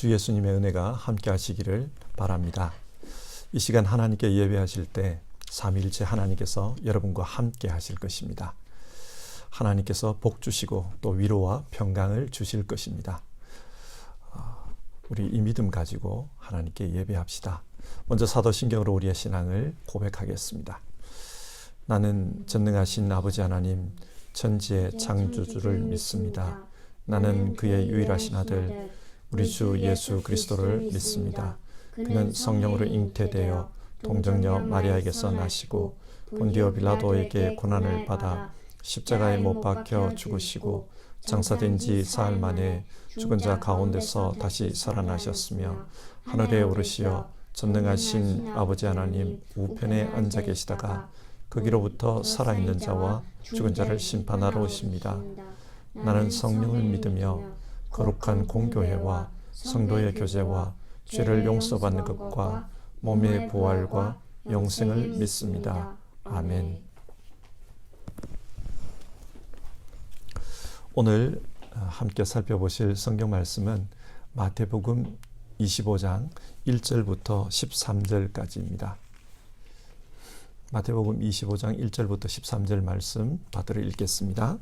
주 예수님의 은혜가 함께 하시기를 바랍니다. 이 시간 하나님께 예배하실 때 삼위일체 하나님께서 여러분과 함께 하실 것입니다. 하나님께서 복 주시고 또 위로와 평강을 주실 것입니다. 우리 이 믿음 가지고 하나님께 예배합시다. 먼저 사도신경으로 우리의 신앙을 고백하겠습니다. 나는 전능하신 아버지 하나님 천지의 창조주를 믿습니다. 나는 그의 유일하신 아들 우리 주 예수 그리스도를 믿습니다. 그는 성령으로 잉태되어 동정녀 마리아에게서 나시고 본디오 빌라도에게 고난을 받아 십자가에 못 박혀 죽으시고 장사된 지 사흘 만에 죽은 자 가운데서 다시 살아나셨으며 하늘에 오르시어 전능하신 아버지 하나님 우편에 앉아 계시다가 거기로부터 살아있는 자와 죽은 자를 심판하러 오십니다. 나는 성령을 믿으며 거룩한 공교회와 성도의 교제와 죄를 용서받는 것과 몸의 부활과 영생을 믿습니다. 아멘. 오늘 함께 살펴보실 성경 말씀은 마태복음 25장 1절부터 13절까지입니다. 마태복음 25장 1절부터 13절 말씀 받들어 읽겠습니다.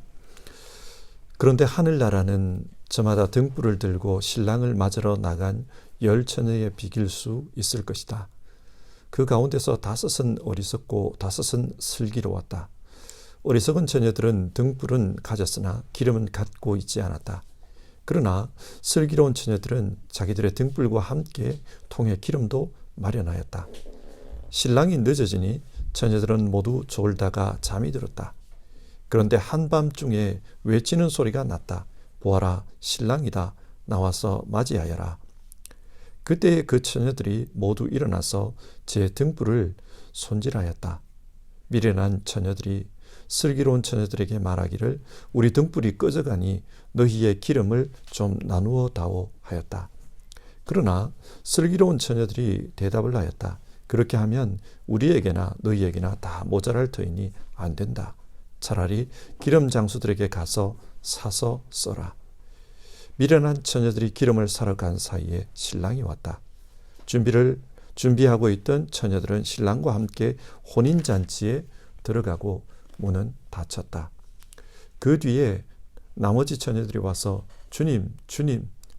그런데 하늘나라는 저마다 등불을 들고 신랑을 맞으러 나간 10처녀에 비길 수 있을 것이다. 그 가운데서 5은 어리석고 5은 슬기로웠다. 어리석은 처녀들은 등불은 가졌으나 기름은 갖고 있지 않았다. 그러나 슬기로운 처녀들은 자기들의 등불과 함께 통에 기름도 마련하였다. 신랑이 늦어지니 처녀들은 모두 졸다가 잠이 들었다. 그런데 한밤중에 외치는 소리가 났다. 보아라, 신랑이다. 나와서 맞이하여라. 그때 그 처녀들이 모두 일어나서 제 등불을 손질하였다. 미련한 처녀들이 슬기로운 처녀들에게 말하기를 우리 등불이 꺼져가니 너희의 기름을 좀 나누어 다오 하였다. 그러나 슬기로운 처녀들이 대답을 하였다. 그렇게 하면 우리에게나 너희에게나 다 모자랄 터이니 안 된다. 차라리 기름 장수들에게 가서 사서 써라. 미련한 처녀들이 기름을 사러 간 사이에 신랑이 왔다. 준비하고 있던 처녀들은 신랑과 함께 혼인잔치에 들어가고 문은 닫혔다. 그 뒤에 나머지 처녀들이 와서 주님,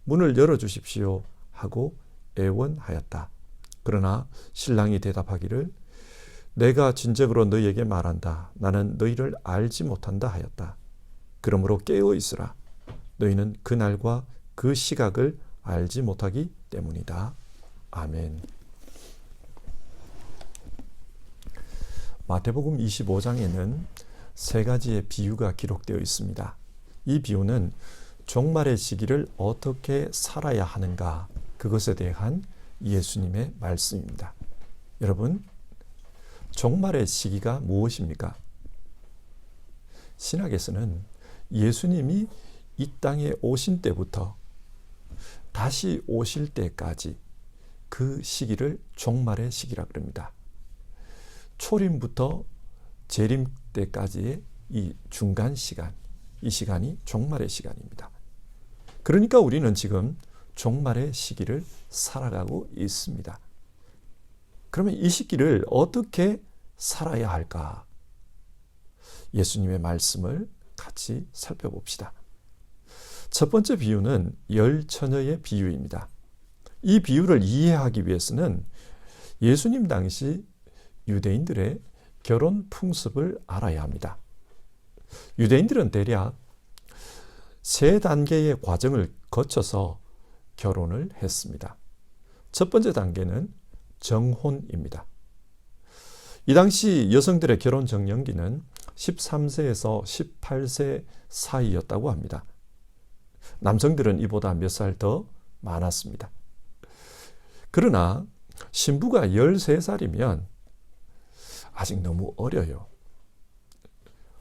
문을 열어주십시오 하고 애원하였다. 그러나 신랑이 대답하기를 내가 진정으로 너희에게 말한다. 나는 너희를 알지 못한다 하였다. 그러므로 깨어 있으라. 너희는 그날과 그 시각을 알지 못하기 때문이다. 아멘. 마태복음 25장에는 3가지의 비유가 기록되어 있습니다. 이 비유는 종말의 시기를 어떻게 살아야 하는가, 그것에 대한 예수님의 말씀입니다. 여러분, 종말의 시기가 무엇입니까? 신학에서는 예수님이 이 땅에 오신 때부터 다시 오실 때까지 그 시기를 종말의 시기라 그럽니다. 초림부터 재림 때까지의 이 중간 시간, 이 시간이 종말의 시간입니다. 그러니까 우리는 지금 종말의 시기를 살아가고 있습니다. 그러면 이 시기를 어떻게 살아야 할까? 예수님의 말씀을 같이 살펴봅시다. 첫 번째 비유는 10처녀의 비유입니다. 이 비유를 이해하기 위해서는 예수님 당시 유대인들의 결혼 풍습을 알아야 합니다. 유대인들은 대략 3단계의 과정을 거쳐서 결혼을 했습니다. 첫 번째 단계는 정혼입니다. 이 당시 여성들의 결혼 정년기는 13세에서 18세 사이였다고 합니다. 남성들은 이보다 몇 살 더 많았습니다. 그러나 신부가 13살이면 아직 너무 어려요.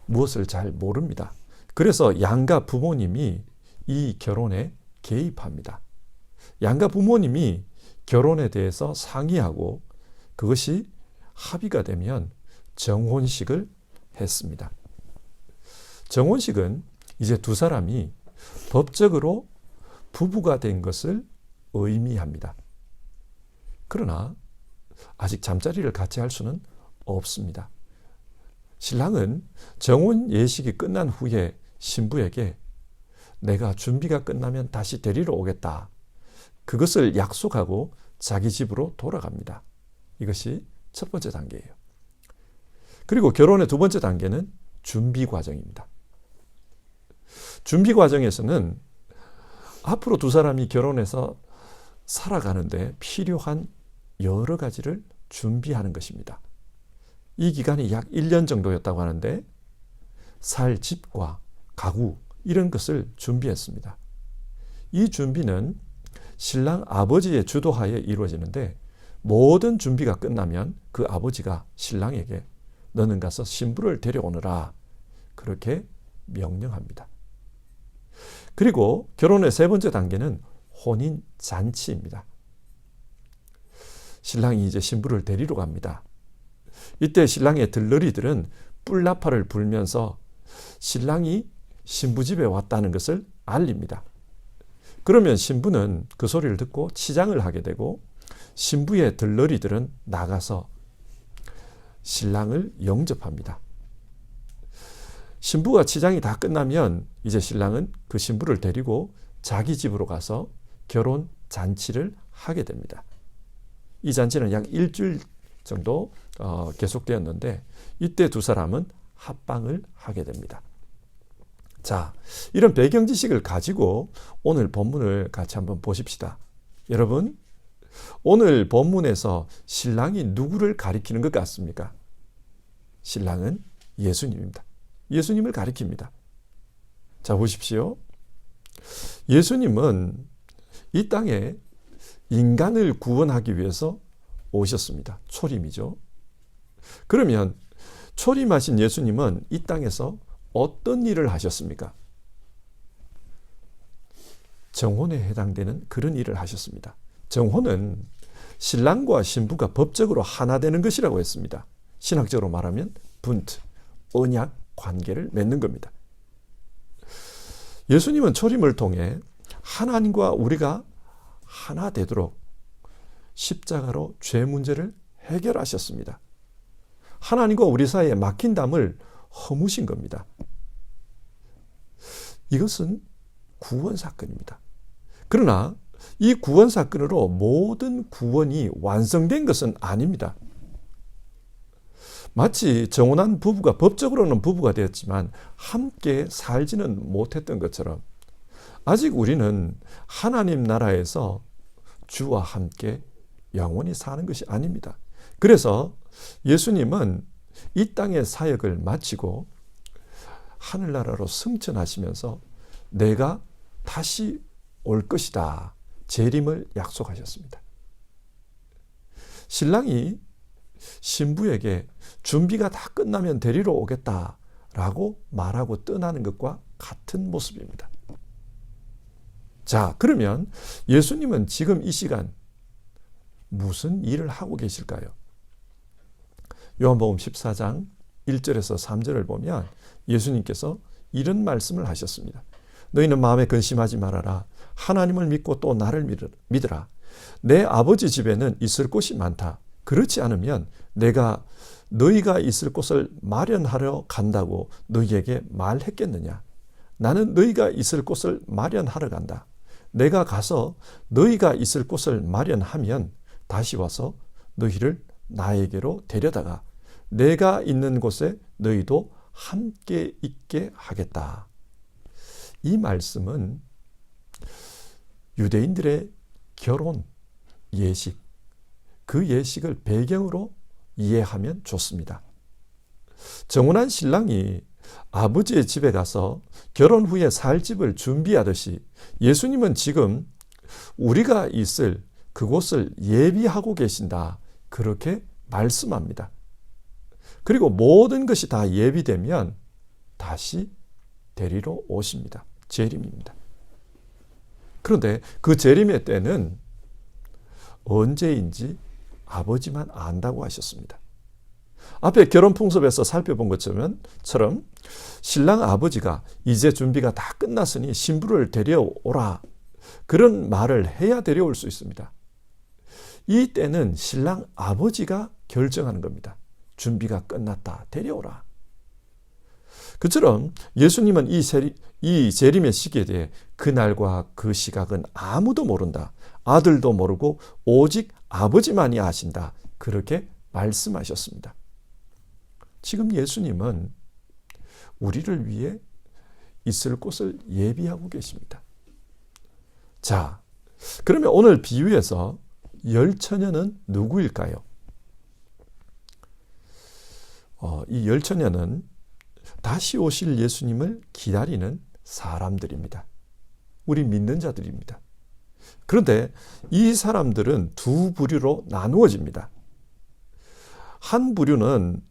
무엇을 잘 모릅니다. 그래서 양가 부모님이 이 결혼에 개입합니다. 양가 부모님이 결혼에 대해서 상의하고 그것이 합의가 되면 정혼식을 했습니다. 정혼식은 이제 두 사람이 법적으로 부부가 된 것을 의미합니다. 그러나 아직 잠자리를 같이 할 수는 없습니다. 신랑은 정혼 예식이 끝난 후에 신부에게 내가 준비가 끝나면 다시 데리러 오겠다. 그것을 약속하고 자기 집으로 돌아갑니다. 이것이 첫 번째 단계예요. 그리고 결혼의 두 번째 단계는 준비 과정입니다. 준비 과정에서는 앞으로 두 사람이 결혼해서 살아가는데 필요한 여러 가지를 준비하는 것입니다. 이 기간이 약 1년 정도였다고 하는데 살 집과 가구 이런 것을 준비했습니다. 이 준비는 신랑 아버지의 주도하에 이루어지는데 모든 준비가 끝나면 그 아버지가 신랑에게 너는 가서 신부를 데려오너라 그렇게 명령합니다. 그리고 결혼의 세 번째 단계는 혼인 잔치입니다. 신랑이 이제 신부를 데리러 갑니다. 이때 신랑의 들러리들은 뿔나파를 불면서 신랑이 신부 집에 왔다는 것을 알립니다. 그러면 신부는 그 소리를 듣고 치장을 하게 되고 신부의 들러리들은 나가서 신랑을 영접합니다. 신부가 치장이 다 끝나면 이제 신랑은 그 신부를 데리고 자기 집으로 가서 결혼 잔치를 하게 됩니다. 이 잔치는 약 일주일 정도 계속되었는데 이때 두 사람은 합방을 하게 됩니다. 자, 이런 배경 지식을 가지고 오늘 본문을 같이 한번 보십시다. 여러분, 오늘 본문에서 신랑이 누구를 가리키는 것 같습니까? 신랑은 예수님입니다. 예수님을 가리킵니다. 자, 보십시오. 예수님은 이 땅에 인간을 구원하기 위해서 오셨습니다. 초림이죠. 그러면 초림하신 예수님은 이 땅에서 어떤 일을 하셨습니까? 정혼에 해당되는 그런 일을 하셨습니다. 정혼은 신랑과 신부가 법적으로 하나 되는 것이라고 했습니다. 신학적으로 말하면 분트, 언약 관계를 맺는 겁니다. 예수님은 초림을 통해 하나님과 우리가 하나 되도록 십자가로 죄 문제를 해결하셨습니다. 하나님과 우리 사이에 막힌 담을 허무신 겁니다. 이것은 구원 사건입니다. 그러나 이 구원 사건으로 모든 구원이 완성된 것은 아닙니다. 마치 정혼한 부부가 법적으로는 부부가 되었지만 함께 살지는 못했던 것처럼 아직 우리는 하나님 나라에서 주와 함께 영원히 사는 것이 아닙니다. 그래서 예수님은 이 땅의 사역을 마치고 하늘나라로 승천하시면서 내가 다시 올 것이다. 재림을 약속하셨습니다. 신랑이 신부에게 준비가 다 끝나면 데리러 오겠다라고 말하고 떠나는 것과 같은 모습입니다. 자, 그러면 예수님은 지금 이 시간 무슨 일을 하고 계실까요? 요한복음 14장 1절에서 3절을 보면 예수님께서 이런 말씀을 하셨습니다. 너희는 마음에 근심하지 말아라. 하나님을 믿고 또 나를 믿으라. 내 아버지 집에는 있을 곳이 많다. 그렇지 않으면 내가 너희가 있을 곳을 마련하러 간다고 너희에게 말했겠느냐? 나는 너희가 있을 곳을 마련하러 간다. 내가 가서 너희가 있을 곳을 마련하면 다시 와서 너희를 나에게로 데려다가 내가 있는 곳에 너희도 함께 있게 하겠다. 이 말씀은 유대인들의 결혼 예식, 그 예식을 배경으로 이해하면 좋습니다. 정혼한 신랑이 아버지의 집에 가서 결혼 후에 살 집을 준비하듯이 예수님은 지금 우리가 있을 그곳을 예비하고 계신다. 그렇게 말씀합니다. 그리고 모든 것이 다 예비되면 다시 데리러 오십니다. 재림입니다. 그런데 그 재림의 때는 언제인지 아버지만 안다고 하셨습니다. 앞에 결혼 풍습에서 살펴본 것처럼 신랑 아버지가 이제 준비가 다 끝났으니 신부를 데려오라. 그런 말을 해야 데려올 수 있습니다. 이 때는 신랑 아버지가 결정하는 겁니다. 준비가 끝났다. 데려오라. 그처럼 예수님은 이 재림의 시기에 대해 그날과 그 시각은 아무도 모른다. 아들도 모르고 오직 아버지만이 아신다. 그렇게 말씀하셨습니다. 지금 예수님은 우리를 위해 있을 곳을 예비하고 계십니다. 자, 그러면 오늘 비유에서 열처녀는 누구일까요? 이 열처녀는 다시 오실 예수님을 기다리는 사람들입니다. 우리 믿는 자들입니다. 그런데 이 사람들은 두 부류로 나누어집니다. 한 부류는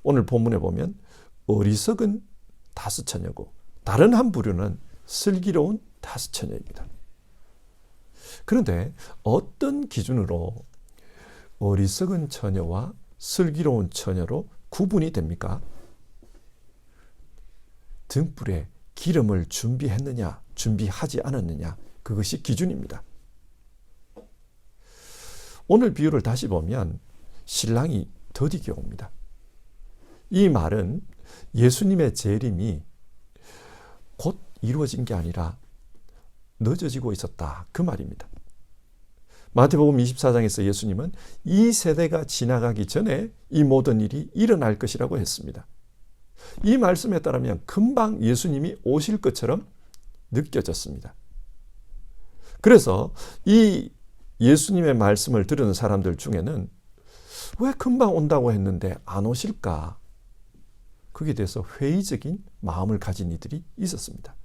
오늘 본문에 보면 어리석은 다섯 처녀고 다른 한 부류는 슬기로운 다섯 처녀입니다. 그런데 어떤 기준으로 어리석은 처녀와 슬기로운 처녀로 구분이 됩니까? 등불에 기름을 준비했느냐, 준비하지 않았느냐, 그것이 기준입니다. 오늘 비유를 다시 보면 신랑이 더디게 옵니다. 이 말은 예수님의 재림이 곧 이루어진 게 아니라 늦어지고 있었다. 그 말입니다. 마태복음 24장에서 예수님은 이 세대가 지나가기 전에 이 모든 일이 일어날 것이라고 했습니다. 이 말씀에 따르면 금방 예수님이 오실 것처럼 느껴졌습니다. 그래서 이 예수님의 말씀을 들은 사람들 중에는 왜 금방 온다고 했는데 안 오실까? 그에 대해서 회의적인 마음을 가진 이들이 있었습니다.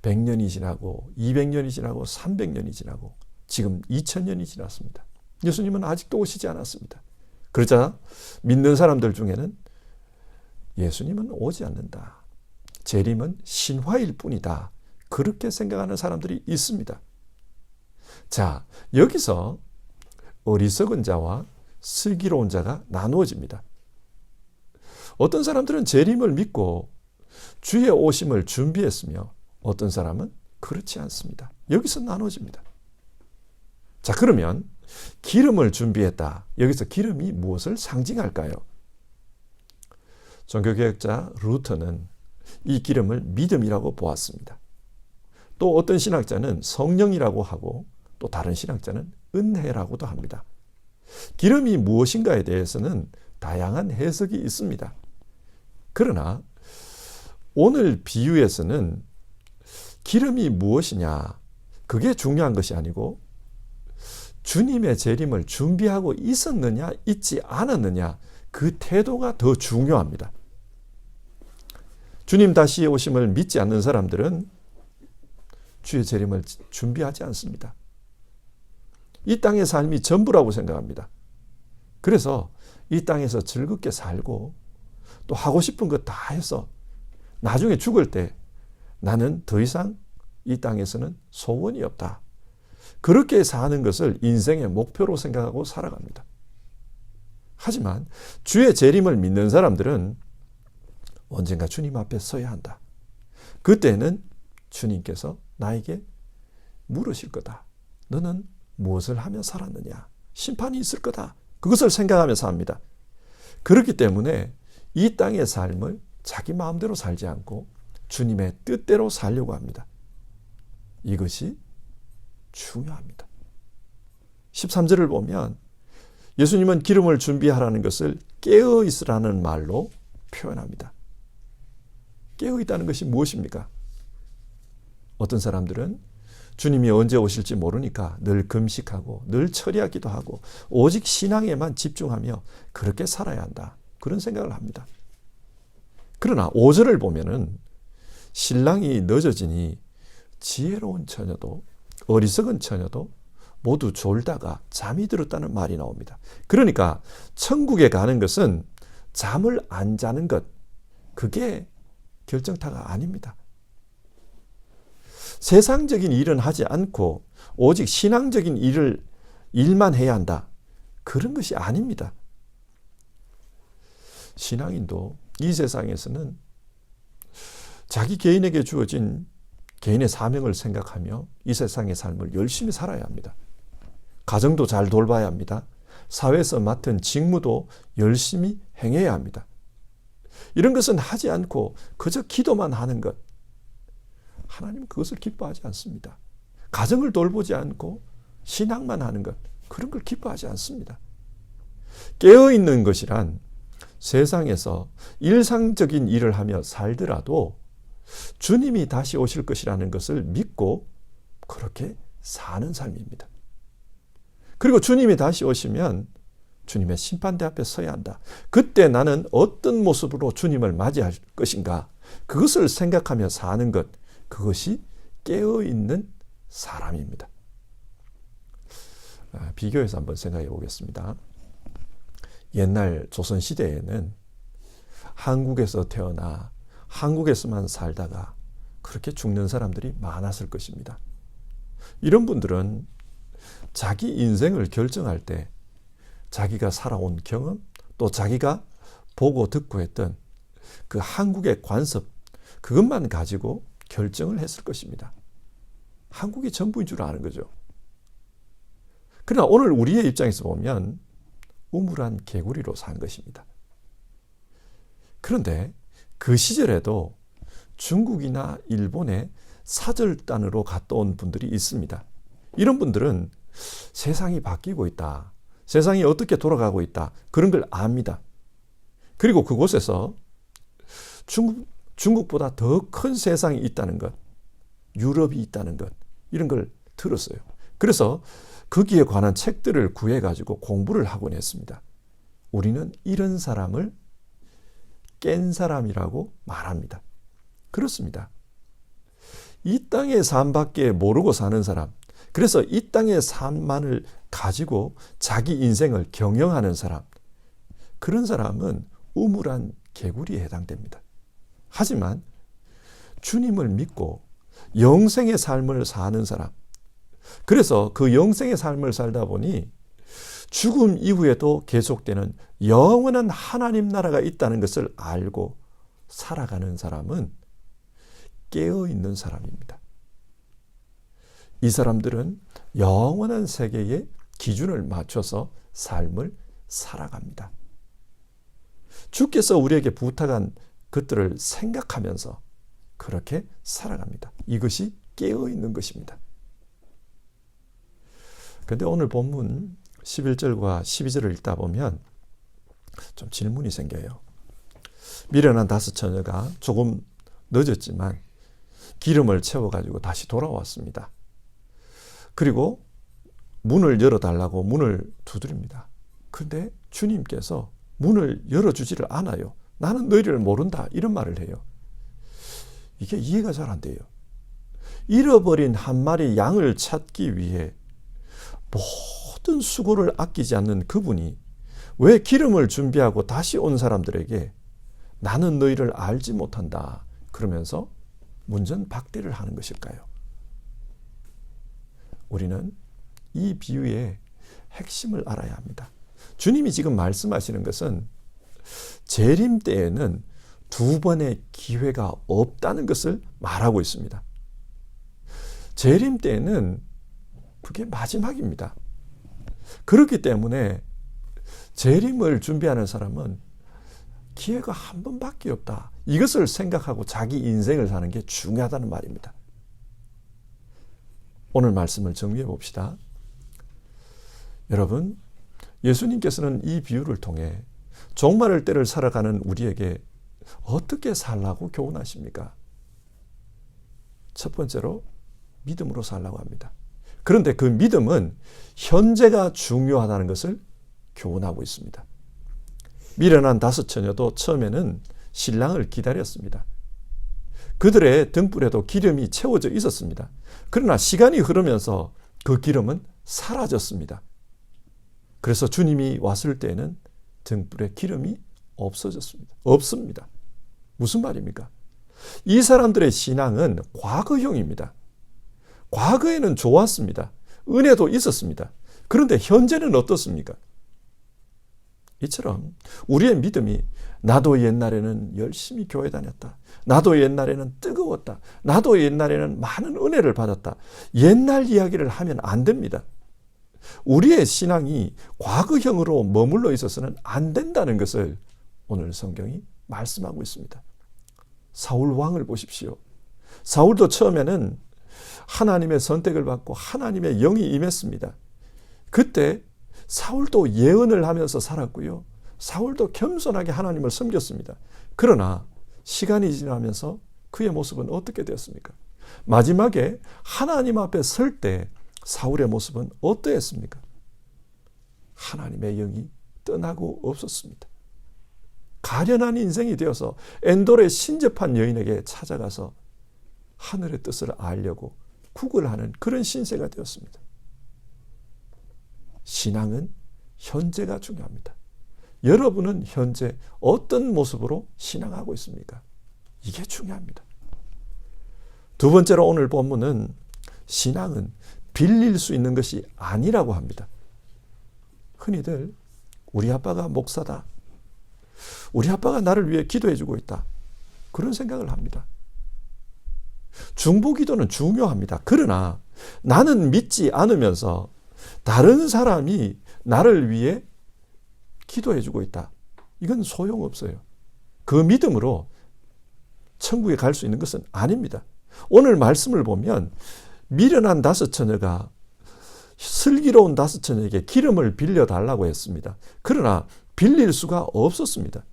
100년이 지나고 200년이 지나고 300년이 지나고 지금 2000년이 지났습니다. 예수님은 아직도 오시지 않았습니다. 그러자 믿는 사람들 중에는 예수님은 오지 않는다. 재림은 신화일 뿐이다. 그렇게 생각하는 사람들이 있습니다. 자, 여기서 어리석은 자와 슬기로운 자가 나누어집니다. 어떤 사람들은 재림을 믿고 주의 오심을 준비했으며 어떤 사람은 그렇지 않습니다. 여기서 나눠집니다. 자, 그러면 기름을 준비했다. 여기서 기름이 무엇을 상징할까요? 종교개혁자 루터는 이 기름을 믿음이라고 보았습니다. 또 어떤 신학자는 성령이라고 하고 또 다른 신학자는 은혜라고도 합니다. 기름이 무엇인가에 대해서는 다양한 해석이 있습니다. 그러나 오늘 비유에서는 기름이 무엇이냐, 그게 중요한 것이 아니고 주님의 재림을 준비하고 있었느냐, 있지 않았느냐, 그 태도가 더 중요합니다. 주님 다시 오심을 믿지 않는 사람들은 주의 재림을 준비하지 않습니다. 이 땅의 삶이 전부라고 생각합니다. 그래서 이 땅에서 즐겁게 살고 또 하고 싶은 것 다 해서 나중에 죽을 때 나는 더 이상 이 땅에서는 소원이 없다. 그렇게 사는 것을 인생의 목표로 생각하고 살아갑니다. 하지만 주의 재림을 믿는 사람들은 언젠가 주님 앞에 서야 한다. 그때는 주님께서 나에게 물으실 거다. 너는 무엇을 하며 살았느냐? 심판이 있을 거다. 그것을 생각하며 삽니다. 그렇기 때문에 이 땅의 삶을 자기 마음대로 살지 않고 주님의 뜻대로 살려고 합니다. 이것이 중요합니다. 13절을 보면 예수님은 기름을 준비하라는 것을 깨어 있으라는 말로 표현합니다. 깨어 있다는 것이 무엇입니까? 어떤 사람들은 주님이 언제 오실지 모르니까 늘 금식하고 늘 철야기도 하고 오직 신앙에만 집중하며 그렇게 살아야 한다. 그런 생각을 합니다. 그러나 5절을 보면은 신랑이 늦어지니 지혜로운 처녀도 어리석은 처녀도 모두 졸다가 잠이 들었다는 말이 나옵니다. 그러니까 천국에 가는 것은 잠을 안 자는 것, 그게 결정타가 아닙니다. 세상적인 일은 하지 않고 오직 신앙적인 일만 해야 한다. 그런 것이 아닙니다. 신앙인도 이 세상에서는 자기 개인에게 주어진 개인의 사명을 생각하며 이 세상의 삶을 열심히 살아야 합니다. 가정도 잘 돌봐야 합니다. 사회에서 맡은 직무도 열심히 행해야 합니다. 이런 것은 하지 않고 그저 기도만 하는 것, 하나님은 그것을 기뻐하지 않습니다. 가정을 돌보지 않고 신앙만 하는 것, 그런 걸 기뻐하지 않습니다. 깨어있는 것이란 세상에서 일상적인 일을 하며 살더라도 주님이 다시 오실 것이라는 것을 믿고 그렇게 사는 삶입니다. 그리고 주님이 다시 오시면 주님의 심판대 앞에 서야 한다. 그때 나는 어떤 모습으로 주님을 맞이할 것인가, 그것을 생각하며 사는 것, 그것이 깨어있는 사람입니다. 비교해서 한번 생각해 보겠습니다. 옛날 조선시대에는 한국에서 태어나 한국에서만 살다가 그렇게 죽는 사람들이 많았을 것입니다. 이런 분들은 자기 인생을 결정할 때 자기가 살아온 경험, 또 자기가 보고 듣고 했던 그 한국의 관습, 그것만 가지고 결정을 했을 것입니다. 한국이 전부인 줄 아는 거죠. 그러나 오늘 우리의 입장에서 보면 우물한 개구리로 산 것입니다. 그런데 그 시절에도 중국이나 일본에 사절단으로 갔다 온 분들이 있습니다. 이런 분들은 세상이 바뀌고 있다, 세상이 어떻게 돌아가고 있다, 그런 걸 압니다. 그리고 그곳에서 중국보다 더 큰 세상이 있다는 것, 유럽이 있다는 것, 이런 걸 들었어요. 그래서 거기에 관한 책들을 구해가지고 공부를 하곤 했습니다. 우리는 이런 사람을 깬 사람이라고 말합니다. 그렇습니다. 이 땅의 삶밖에 모르고 사는 사람, 그래서 이 땅의 삶만을 가지고 자기 인생을 경영하는 사람, 그런 사람은 우물한 개구리에 해당됩니다. 하지만 주님을 믿고 영생의 삶을 사는 사람, 그래서 그 영생의 삶을 살다 보니 죽음 이후에도 계속되는 영원한 하나님 나라가 있다는 것을 알고 살아가는 사람은 깨어있는 사람입니다. 이 사람들은 영원한 세계의 기준을 맞춰서 삶을 살아갑니다. 주께서 우리에게 부탁한 것들을 생각하면서 그렇게 살아갑니다. 이것이 깨어있는 것입니다. 그런데 오늘 본문 11절과 12절을 읽다 보면 좀 질문이 생겨요. 미련한 5 처녀가 조금 늦었지만 기름을 채워가지고 다시 돌아왔습니다. 그리고 문을 열어달라고 문을 두드립니다. 그런데 주님께서 문을 열어주지를 않아요. 나는 너희를 모른다, 이런 말을 해요. 이게 이해가 잘 안 돼요. 잃어버린 한 마리 양을 찾기 위해 모든 수고를 아끼지 않는 그분이 왜 기름을 준비하고 다시 온 사람들에게 나는 너희를 알지 못한다 그러면서 문전박대를 하는 것일까요? 우리는 이 비유의 핵심을 알아야 합니다. 주님이 지금 말씀하시는 것은 재림 때에는 2번의 기회가 없다는 것을 말하고 있습니다. 재림 때에는 그게 마지막입니다. 그렇기 때문에 재림을 준비하는 사람은 기회가 한 번밖에 없다, 이것을 생각하고 자기 인생을 사는 게 중요하다는 말입니다. 오늘 말씀을 정리해 봅시다. 여러분, 예수님께서는 이 비유를 통해 종말의 때를 살아가는 우리에게 어떻게 살라고 교훈하십니까? 첫 번째로 믿음으로 살라고 합니다. 그런데 그 믿음은 현재가 중요하다는 것을 교훈하고 있습니다. 미련한 5 처녀도 처음에는 신랑을 기다렸습니다. 그들의 등불에도 기름이 채워져 있었습니다. 그러나 시간이 흐르면서 그 기름은 사라졌습니다. 그래서 주님이 왔을 때에는 등불에 기름이 없습니다. 무슨 말입니까? 이 사람들의 신앙은 과거형입니다. 과거에는 좋았습니다. 은혜도 있었습니다. 그런데 현재는 어떻습니까? 이처럼 우리의 믿음이 나도 옛날에는 열심히 교회 다녔다. 나도 옛날에는 뜨거웠다. 나도 옛날에는 많은 은혜를 받았다. 옛날 이야기를 하면 안 됩니다. 우리의 신앙이 과거형으로 머물러 있어서는 안 된다는 것을 오늘 성경이 말씀하고 있습니다. 사울 왕을 보십시오. 사울도 처음에는 하나님의 선택을 받고 하나님의 영이 임했습니다. 그때 사울도 예언을 하면서 살았고요. 사울도 겸손하게 하나님을 섬겼습니다. 그러나 시간이 지나면서 그의 모습은 어떻게 되었습니까? 마지막에 하나님 앞에 설 때 사울의 모습은 어떠했습니까? 하나님의 영이 떠나고 없었습니다. 가련한 인생이 되어서 엔돌의 신접한 여인에게 찾아가서 하늘의 뜻을 알려고 구걸하는 그런 신세가 되었습니다. 신앙은 현재가 중요합니다. 여러분은 현재 어떤 모습으로 신앙하고 있습니까? 이게 중요합니다. 두 번째로 오늘 본문은 신앙은 빌릴 수 있는 것이 아니라고 합니다. 흔히들 우리 아빠가 목사다. 우리 아빠가 나를 위해 기도해주고 있다. 그런 생각을 합니다. 중보기도는 중요합니다. 그러나 나는 믿지 않으면서 다른 사람이 나를 위해 기도해주고 있다. 이건 소용없어요. 그 믿음으로 천국에 갈 수 있는 것은 아닙니다. 오늘 말씀을 보면 미련한 다섯 처녀가 슬기로운 다섯 처녀에게 기름을 빌려달라고 했습니다. 그러나 빌릴 수가 없었습니다.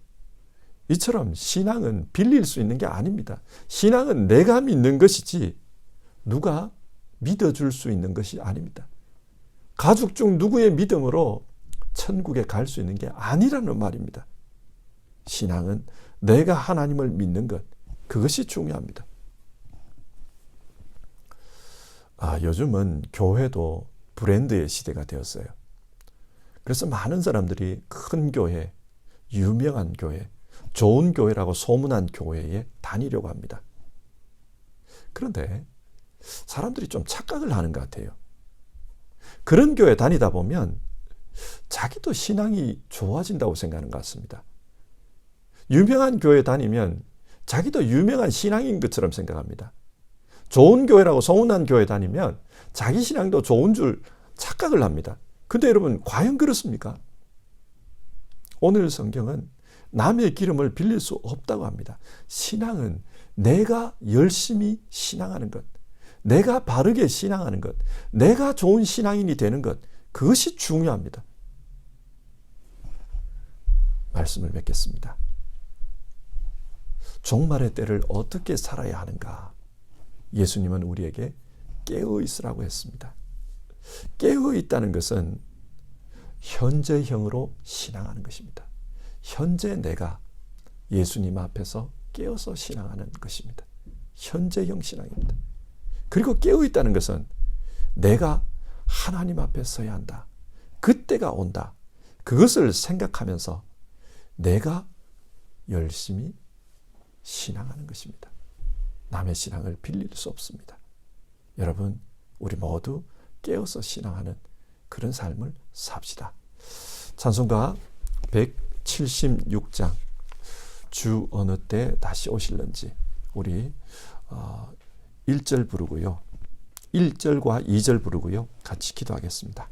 이처럼 신앙은 빌릴 수 있는 게 아닙니다. 신앙은 내가 믿는 것이지 누가 믿어줄 수 있는 것이 아닙니다. 가족 중 누구의 믿음으로 천국에 갈 수 있는 게 아니라는 말입니다. 신앙은 내가 하나님을 믿는 것, 그것이 중요합니다. 요즘은 교회도 브랜드의 시대가 되었어요. 그래서 많은 사람들이 큰 교회, 유명한 교회, 좋은 교회라고 소문난 교회에 다니려고 합니다. 그런데 사람들이 좀 착각을 하는 것 같아요. 그런 교회 다니다 보면 자기도 신앙이 좋아진다고 생각하는 것 같습니다. 유명한 교회 다니면 자기도 유명한 신앙인 것처럼 생각합니다. 좋은 교회라고 소문난 교회 다니면 자기 신앙도 좋은 줄 착각을 합니다. 근데 여러분, 과연 그렇습니까? 오늘 성경은 남의 기름을 빌릴 수 없다고 합니다. 신앙은 내가 열심히 신앙하는 것, 내가 바르게 신앙하는 것, 내가 좋은 신앙인이 되는 것, 그것이 중요합니다. 말씀을 맺겠습니다. 종말의 때를 어떻게 살아야 하는가? 예수님은 우리에게 깨어 있으라고 했습니다. 깨어 있다는 것은 현재형으로 신앙하는 것입니다. 현재 내가 예수님 앞에서 깨어서 신앙하는 것입니다. 현재형 신앙입니다. 그리고 깨어 있다는 것은 내가 하나님 앞에 서야 한다. 그때가 온다. 그것을 생각하면서 내가 열심히 신앙하는 것입니다. 남의 신앙을 빌릴 수 없습니다. 여러분, 우리 모두 깨어서 신앙하는 그런 삶을 삽시다. 찬송가 176장 주 어느 때 다시 오실는지 우리 1절 부르고요. 1절과 2절 부르고요. 같이 기도하겠습니다.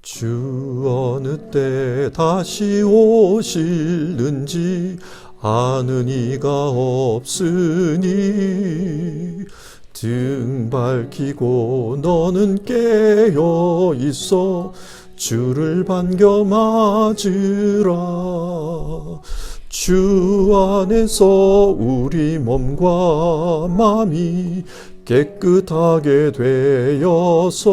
주 어느 때 다시 오실는지 아는 이가 없으니 등 밝히고 너는 깨어 있어 주를 반겨 맞으라. 주 안에서 우리 몸과 마음이 깨끗하게 되어서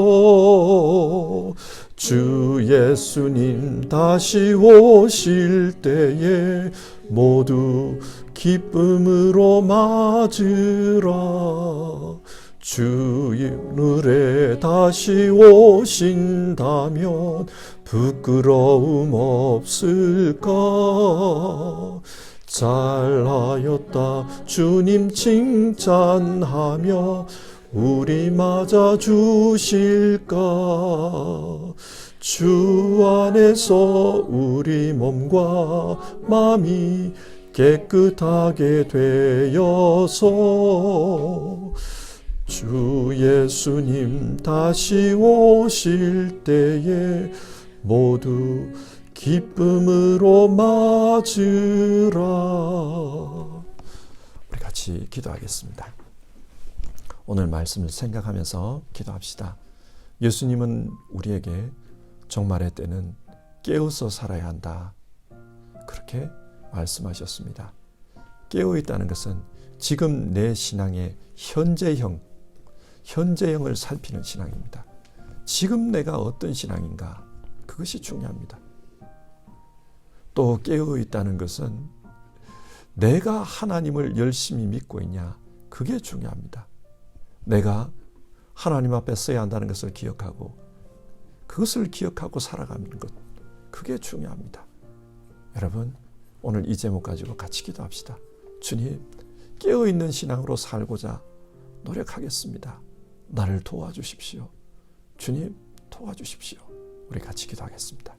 주 예수님 다시 오실 때에 모두 기쁨으로 맞으라. 주 오늘에 다시 오신다면 부끄러움 없을까? 잘하였다 주님 칭찬하며 우리 맞아 주실까. 주 안에서 우리 몸과 마음이 깨끗하게 되어서 주 예수님 다시 오실 때에 모두 기쁨으로 맞으라. 우리 같이 기도하겠습니다. 오늘 말씀을 생각하면서 기도합시다. 예수님은 우리에게 종말의 때는 깨어서 살아야 한다, 그렇게 말씀하셨습니다. 깨어 있다는 것은 지금 내 신앙의 현재형을 살피는 신앙입니다. 지금 내가 어떤 신앙인가, 그것이 중요합니다. 또 깨어 있다는 것은 내가 하나님을 열심히 믿고 있냐, 그게 중요합니다. 내가 하나님 앞에 서야 한다는 것을 기억하고 그것을 기억하고 살아가는 것, 그게 중요합니다. 여러분, 오늘 이 제목 가지고 같이 기도합시다. 주님, 깨어있는 신앙으로 살고자 노력하겠습니다. 나를 도와주십시오. 주님, 도와주십시오. 우리 같이 기도하겠습니다.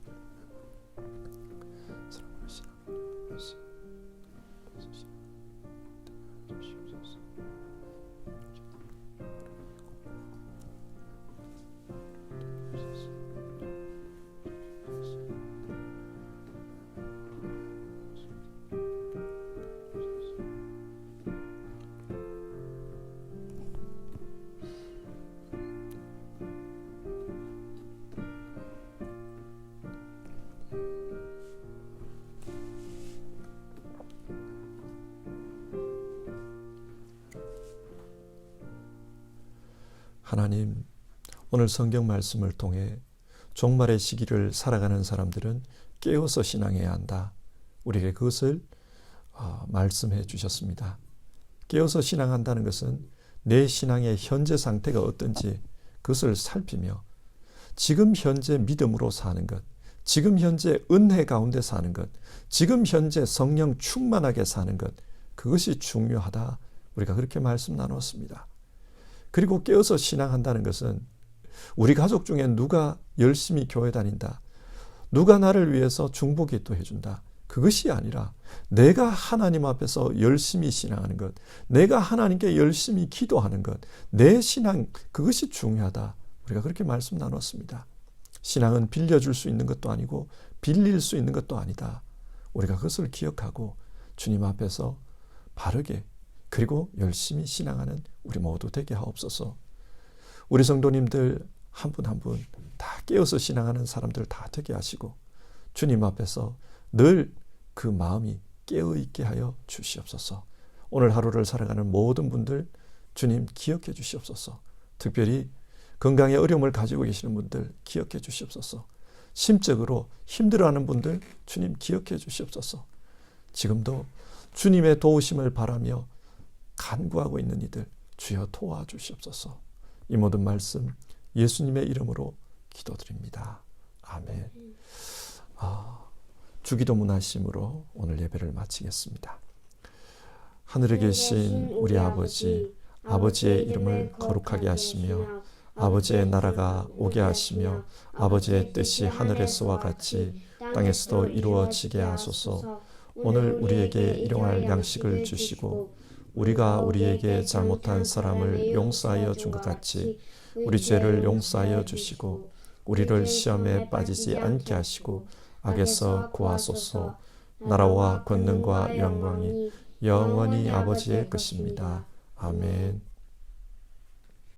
하나님, 오늘 성경 말씀을 통해 종말의 시기를 살아가는 사람들은 깨어서 신앙해야 한다, 우리에게 그것을 말씀해 주셨습니다. 깨어서 신앙한다는 것은 내 신앙의 현재 상태가 어떤지 그것을 살피며 지금 현재 믿음으로 사는 것, 지금 현재 은혜 가운데 사는 것, 지금 현재 성령 충만하게 사는 것, 그것이 중요하다, 우리가 그렇게 말씀 나눴습니다. 그리고 깨어서 신앙한다는 것은 우리 가족 중에 누가 열심히 교회 다닌다, 누가 나를 위해서 중보기도 해준다, 그것이 아니라 내가 하나님 앞에서 열심히 신앙하는 것, 내가 하나님께 열심히 기도하는 것, 내 신앙, 그것이 중요하다, 우리가 그렇게 말씀 나눴습니다. 신앙은 빌려줄 수 있는 것도 아니고 빌릴 수 있는 것도 아니다, 우리가 그것을 기억하고 주님 앞에서 바르게 그리고 열심히 신앙하는 우리 모두 되게 하옵소서. 우리 성도님들 한 분 한 분 다 깨어서 신앙하는 사람들 다 되게 하시고 주님 앞에서 늘 그 마음이 깨어있게 하여 주시옵소서. 오늘 하루를 살아가는 모든 분들 주님 기억해 주시옵소서. 특별히 건강에 어려움을 가지고 계시는 분들 기억해 주시옵소서. 심적으로 힘들어하는 분들 주님 기억해 주시옵소서. 지금도 주님의 도우심을 바라며 간구하고 있는 이들 주여 도와주시옵소서. 이 모든 말씀 예수님의 이름으로 기도드립니다. 아멘. 주기도 문하심으로 오늘 예배를 마치겠습니다. 하늘에 계신 우리 아버지, 아버지의 이름을 거룩하게 하시며 아버지의 나라가 오게 하시며 아버지의 뜻이 하늘에서와 같이 땅에서도 이루어지게 하소서. 오늘 우리에게 일용할 양식을 주시고 우리가 우리에게 잘못한 사람을 용서하여 준 것 같이 우리 죄를 용서하여 주시고 우리를 시험에 빠지지 않게 하시고 악에서 구하소서. 나라와 권능과 영광이 영원히 아버지의 것입니다. 아멘.